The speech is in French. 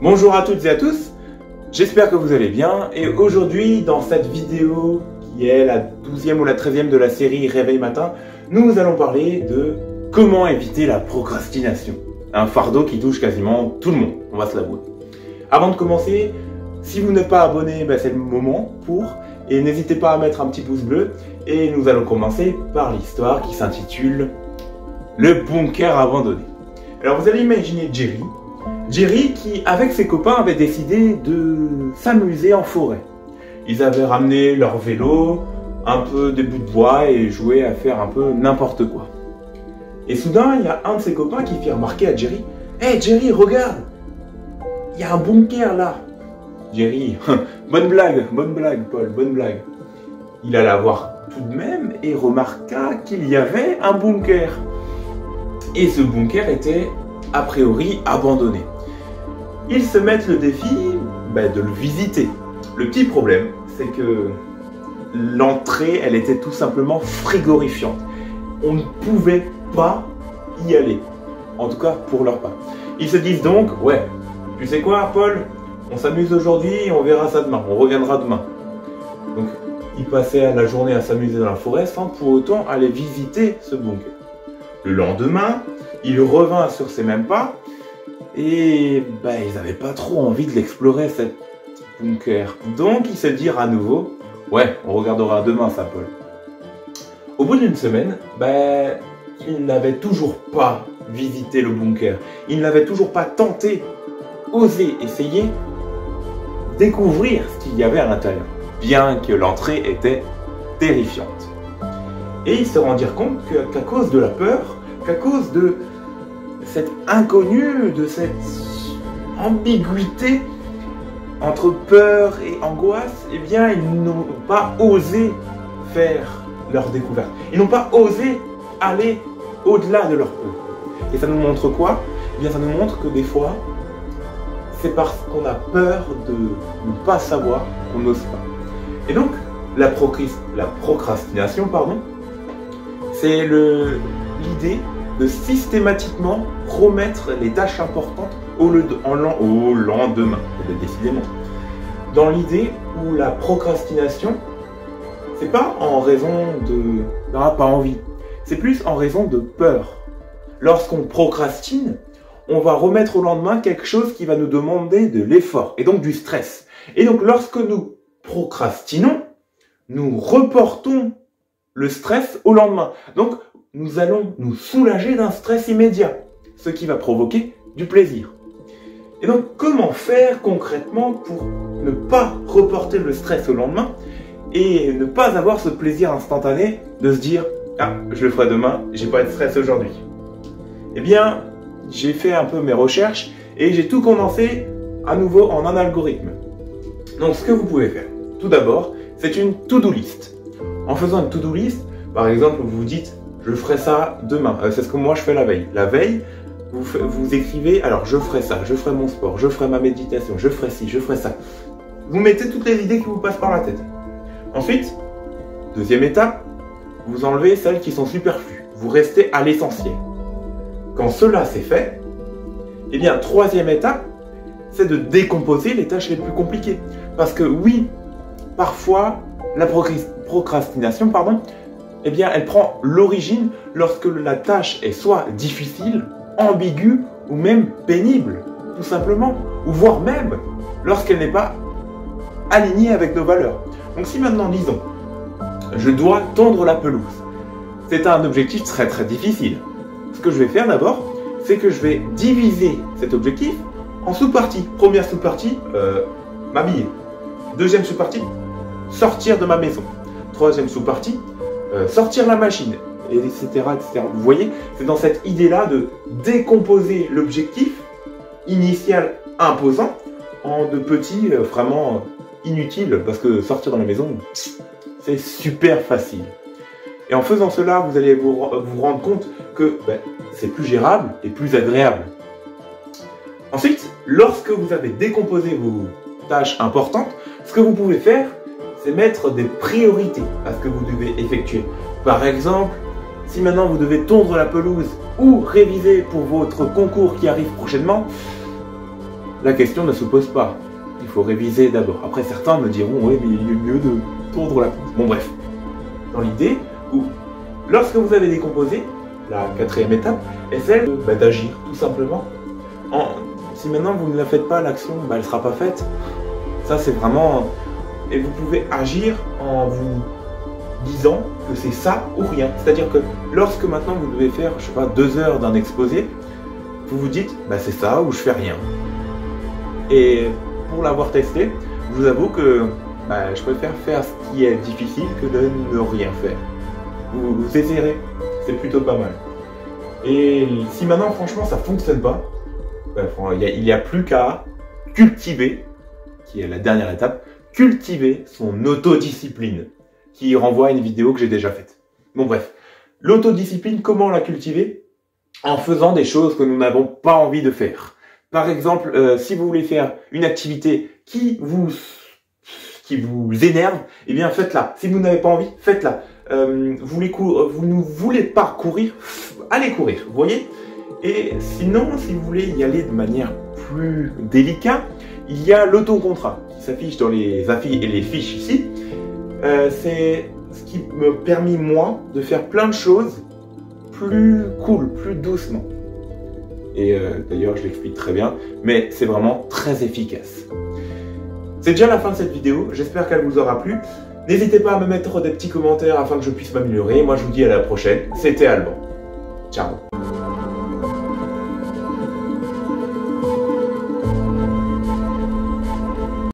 Bonjour à toutes et à tous, j'espère que vous allez bien et aujourd'hui dans cette vidéo qui est la 12e ou la 13e de la série Réveil Matin, nous allons parler de comment éviter la procrastination. Un fardeau qui touche quasiment tout le monde, on va se l'avouer. Avant de commencer, si vous n'êtes pas abonné, c'est le moment pour, et n'hésitez pas à mettre un petit pouce bleu et nous allons commencer par l'histoire qui s'intitule Le bunker abandonné. Alors vous allez imaginer Jerry qui, avec ses copains, avait décidé de s'amuser en forêt. Ils avaient ramené leur vélo, un peu des bouts de bois et joué à faire un peu n'importe quoi. Et soudain, il y a un de ses copains qui fit remarquer à Jerry « Hey Jerry, regarde, il y a un bunker là !» Jerry, bonne blague, Paul, bonne blague. Il alla voir tout de même et remarqua qu'il y avait un bunker. Et ce bunker était a priori abandonné. Ils se mettent le défi de le visiter. Le petit problème, c'est que l'entrée, elle était tout simplement frigorifiante. On ne pouvait pas y aller. En tout cas, pour leur part. Ils se disent donc, ouais, tu sais quoi, Paul, on s'amuse aujourd'hui et on verra ça demain. On reviendra demain. Donc, ils passaient la journée à s'amuser dans la forêt sans pour autant aller visiter ce bunker. Le lendemain, il revint sur ses mêmes pas et ils n'avaient pas trop envie de l'explorer, cette bunker. Donc ils se dirent à nouveau, ouais, on regardera demain ça, Paul. Au bout d'une semaine, ils n'avaient toujours pas visité le bunker. Ils n'avaient toujours pas tenté, osé essayer, découvrir ce qu'il y avait à l'intérieur, bien que l'entrée était terrifiante. Et ils se rendirent compte qu'à cause de la peur, qu'à cause de cette inconnue, de cette ambiguïté entre peur et angoisse, ils n'ont pas osé faire leur découverte. Ils n'ont pas osé aller au-delà de leur peur. Et ça nous montre quoi? Ça nous montre que des fois, c'est parce qu'on a peur de ne pas savoir qu'on n'ose pas. Et donc, la procrastination, c'est l'idée de systématiquement remettre les tâches importantes au lendemain, décidément. Dans l'idée où la procrastination, c'est pas en raison de pas envie, c'est plus en raison de peur. Lorsqu'on procrastine, on va remettre au lendemain quelque chose qui va nous demander de l'effort et donc du stress. Et donc lorsque nous procrastinons, nous reportons le stress au lendemain. Donc, nous allons nous soulager d'un stress immédiat, ce qui va provoquer du plaisir. Et donc, comment faire concrètement pour ne pas reporter le stress au lendemain et ne pas avoir ce plaisir instantané de se dire « Ah, je le ferai demain, j'ai pas de stress aujourd'hui ». J'ai fait un peu mes recherches et j'ai tout condensé à nouveau en un algorithme. Donc, ce que vous pouvez faire, tout d'abord, c'est une to-do list. En faisant une to-do list, par exemple, vous vous dites « je ferai ça demain ». C'est ce que moi je fais la veille. La veille, vous écrivez « alors je ferai ça, je ferai mon sport, je ferai ma méditation, je ferai ci, je ferai ça ». Vous mettez toutes les idées qui vous passent par la tête. Ensuite, deuxième étape, vous enlevez celles qui sont superflues. Vous restez à l'essentiel. Quand cela c'est fait, troisième étape, c'est de décomposer les tâches les plus compliquées. Parce que oui, parfois, la procrastination, elle prend l'origine lorsque la tâche est soit difficile, ambiguë ou même pénible, tout simplement, ou voire même lorsqu'elle n'est pas alignée avec nos valeurs. Donc si maintenant, disons, je dois tondre la pelouse, c'est un objectif très très difficile. Ce que je vais faire d'abord, c'est que je vais diviser cet objectif en sous-parties. Première sous-partie, m'habiller. Deuxième sous-partie, sortir de ma maison. Troisième sous-partie, sortir la machine, etc., etc. Vous voyez, c'est dans cette idée-là de décomposer l'objectif initial imposant en de petits vraiment inutiles, parce que sortir de la maison, c'est super facile. Et en faisant cela, vous allez vous rendre compte que c'est plus gérable et plus agréable. Ensuite, lorsque vous avez décomposé vos tâches importantes, ce que vous pouvez faire, c'est mettre des priorités à ce que vous devez effectuer. Par exemple, si maintenant vous devez tondre la pelouse ou réviser pour votre concours qui arrive prochainement, la question ne se pose pas. Il faut réviser d'abord. Après, certains me diront, oui, mais il est mieux de tondre la pelouse. Bon, bref. Dans l'idée où, lorsque vous avez décomposé, la quatrième étape est celle d'agir, tout simplement. Si maintenant vous ne la faites pas, l'action, elle ne sera pas faite. Ça, c'est vraiment... Et vous pouvez agir en vous disant que c'est ça ou rien. C'est-à-dire que lorsque maintenant vous devez faire, je sais pas, 2 heures d'un exposé, vous vous dites, c'est ça ou je fais rien. Et pour l'avoir testé, je vous avoue que je préfère faire ce qui est difficile que de ne rien faire. Vous essayerez, c'est plutôt pas mal. Et si maintenant franchement ça fonctionne pas, il n'y a plus qu'à cultiver, qui est la dernière étape, cultiver son autodiscipline, qui renvoie à une vidéo que j'ai déjà faite. Bon bref, l'autodiscipline, comment la cultiver? En faisant des choses que nous n'avons pas envie de faire. Par exemple, si vous voulez faire une activité qui vous énerve, eh bien faites-la. Si vous n'avez pas envie, faites-la. Vous ne voulez pas courir, allez courir, vous voyez? Et sinon, si vous voulez y aller de manière plus délicate, il y a l'autocontrat qui s'affiche dans les affiches et les fiches ici. C'est ce qui me permet, moi, de faire plein de choses plus cool, plus doucement. Et d'ailleurs, je l'explique très bien, mais c'est vraiment très efficace. C'est déjà la fin de cette vidéo, j'espère qu'elle vous aura plu. N'hésitez pas à me mettre des petits commentaires afin que je puisse m'améliorer. Moi, je vous dis à la prochaine. C'était Alban. Ciao.